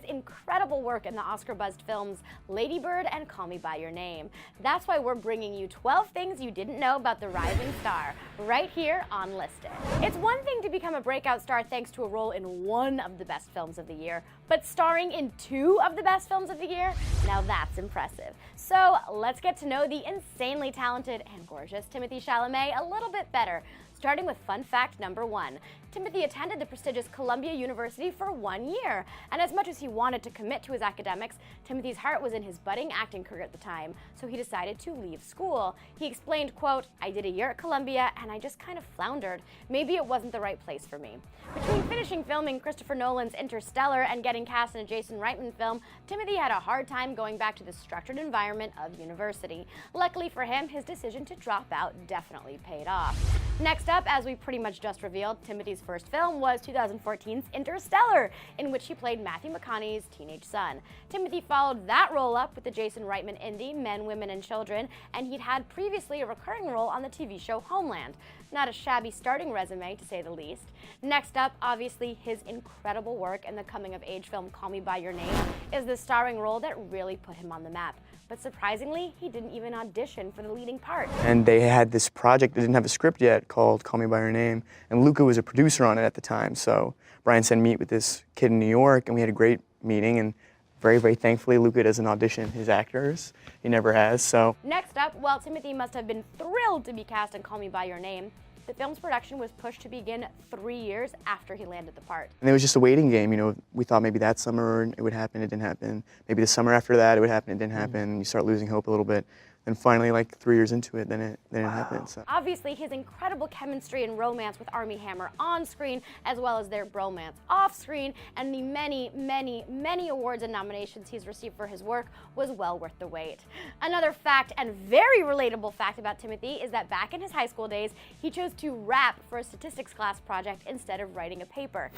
incredible work in the Oscar-buzzed films Lady Bird and Call Me By Your Name. That's why we're bringing you 12 things you didn't know about the rising star, right here on Listed. It's one thing to become a breakout star thanks to a role in one of the best films of the year, but starring in 2 of the best films of the year? Now that's impressive. So let's get to know the insanely talented and gorgeous Timothee Chalamet a little bit better. Starting with fun fact number 1. Timothee attended the prestigious Columbia University for 1 year, and as much as he wanted to commit to his academics, Timothee's heart was in his budding acting career at the time, so he decided to leave school. He explained, quote, "I did a year at Columbia and I just kind of floundered. Maybe it wasn't the right place for me." Between finishing filming Christopher Nolan's Interstellar and getting cast in a Jason Reitman film, Timothee had a hard time going back to the structured environment of university. Luckily for him, his decision to drop out definitely paid off. Next up, as we pretty much just revealed, Timothy's first film was 2014's Interstellar, in which he played Matthew McConaughey's teenage son. Timothy followed that role up with the Jason Reitman indie Men, Women, and Children, and he'd had previously a recurring role on the TV show Homeland. Not a shabby starting resume, to say the least. Next up, obviously, his incredible work in the coming-of-age film Call Me By Your Name is the starring role that really put him on the map. But surprisingly, he didn't even audition for the leading part. And they had this project that didn't have a script yet called Call Me By Your Name, and Luca was a producer on it at the time. So Brian said meet with this kid in New York, and we had a great meeting, and very, very thankfully, Luca doesn't audition his actors. He never has, so. Next up, while Timothee must have been thrilled to be cast in Call Me By Your Name, the film's production was pushed to begin 3 years after he landed the part. And it was just a waiting game, you know. We thought maybe that summer it would happen, it didn't happen. Maybe the summer after that it would happen, it didn't happen. You start losing hope a little bit. Then finally, like 3 years into it, then it happened. So. Obviously, his incredible chemistry and romance with Armie Hammer on screen, as well as their bromance off screen, and the many, many, many awards and nominations he's received for his work was well worth the wait. Another fact, and very relatable fact about Timothee, is that back in his high school days, he chose to rap for a statistics class project instead of writing a paper.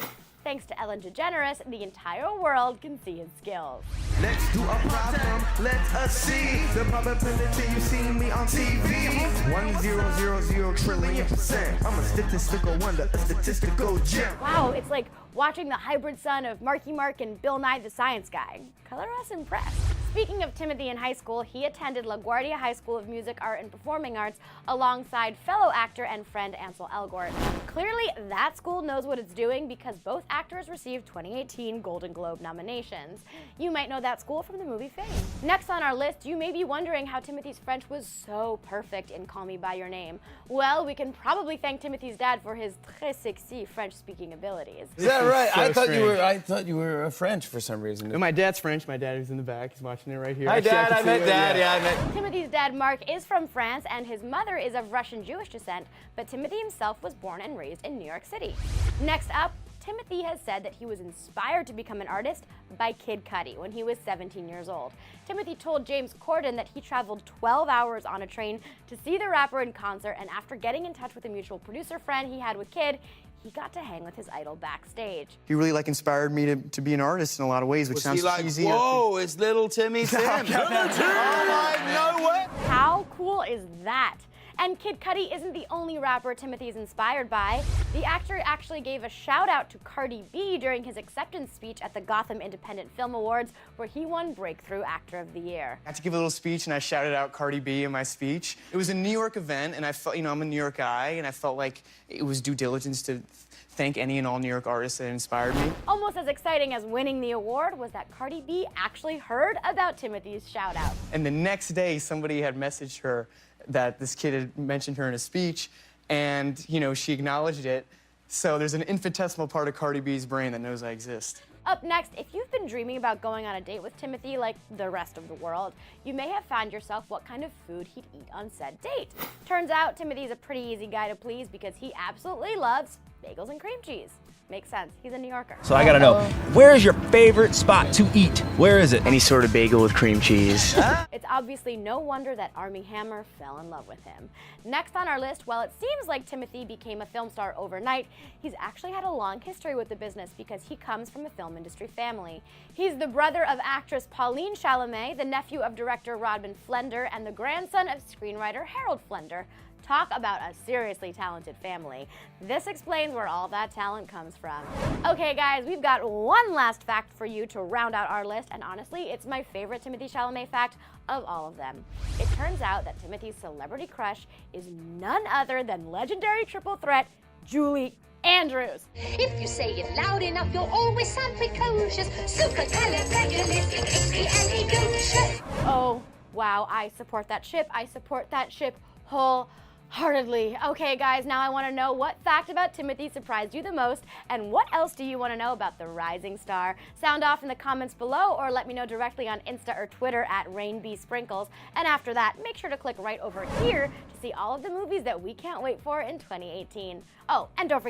Thanks to Ellen DeGeneres, the entire world can see his skills. Let's do a problem, let us see the probability you see me on TV. 1,000 trillion%. I'm a statistical wonder, a statistical gem. Wow, it's like watching the hybrid son of Marky Mark and Bill Nye the Science Guy. Color us impressed. Speaking of Timothee in high school, he attended LaGuardia High School of Music, Art, and Performing Arts alongside fellow actor and friend Ansel Elgort. Clearly, that school knows what it's doing because both actors received 2018 Golden Globe nominations. You might know that school from the movie Fame. Next on our list, you may be wondering how Timothy's French was so perfect in Call Me By Your Name. Well, we can probably thank Timothy's dad for his très sexy French-speaking abilities. Is that right? So I thought you were French for some reason. No, my dad's French. My dad is in the back. He's watching it right here. Hi, Actually, Dad. can I see met it, Dad. Yeah, I met. Timothy's dad, Mark, is from France, and his mother is of Russian-Jewish descent, but Timothy himself was born and raised in New York City. Next up, Timothy has said that he was inspired to become an artist by Kid Cudi when he was 17 years old. Timothy told James Corden that he traveled 12 hours on a train to see the rapper in concert, and after getting in touch with a mutual producer friend he had with Kid, he got to hang with his idol backstage. He really inspired me to be an artist in a lot of ways, which Was sounds he like, cheesy. whoa, it's little Timmy Tim. Little Tim! Oh, like, no way. How cool is that? And Kid Cudi isn't the only rapper Timothy is inspired by. The actor actually gave a shout out to Cardi B during his acceptance speech at the Gotham Independent Film Awards, where he won Breakthrough Actor of the Year. I had to give a little speech, and I shouted out Cardi B in my speech. It was a New York event, and I felt, you know, I'm a New York guy, and I felt like it was due diligence to thank any and all New York artists that inspired me. Almost as exciting as winning the award was that Cardi B actually heard about Timothy's shout out. And the next day, somebody had messaged her that this kid had mentioned her in a speech, and, you know, she acknowledged it. So there's an infinitesimal part of Cardi B's brain that knows I exist. Up next, if you've been dreaming about going on a date with Timothy like the rest of the world, you may have found yourself what kind of food he'd eat on said date. Turns out Timothy's a pretty easy guy to please because he absolutely loves bagels and cream cheese. Makes sense. He's a New Yorker. So I gotta know, where is your favorite spot to eat? Where is it? Any sort of bagel with cream cheese. It's obviously no wonder that Armie Hammer fell in love with him. Next on our list, while it seems like Timothy became a film star overnight, he's actually had a long history with the business because he comes from a film industry family. He's the brother of actress Pauline Chalamet, the nephew of director Rodman Flender, and the grandson of screenwriter Harold Flender. Talk about a seriously talented family. This explains where all that talent comes from. Okay guys, we've got one last fact for you to round out our list, and honestly, it's my favorite Timothee Chalamet fact of all of them. It turns out that Timothy's celebrity crush is none other than legendary triple threat Julie Andrews. If you say it loud enough, you'll always sound precocious. Supercalifragilisticexpialidocious. Oh, wow, I support that ship. I support that ship wholeheartedly. Okay, guys, now I want to know what fact about Timothy surprised you the most, and what else do you want to know about the rising star? Sound off in the comments below, or let me know directly on Insta or Twitter at RainBSprinkles. And after that, make sure to click right over here to see all of the movies that we can't wait for in 2018. Oh, and don't forget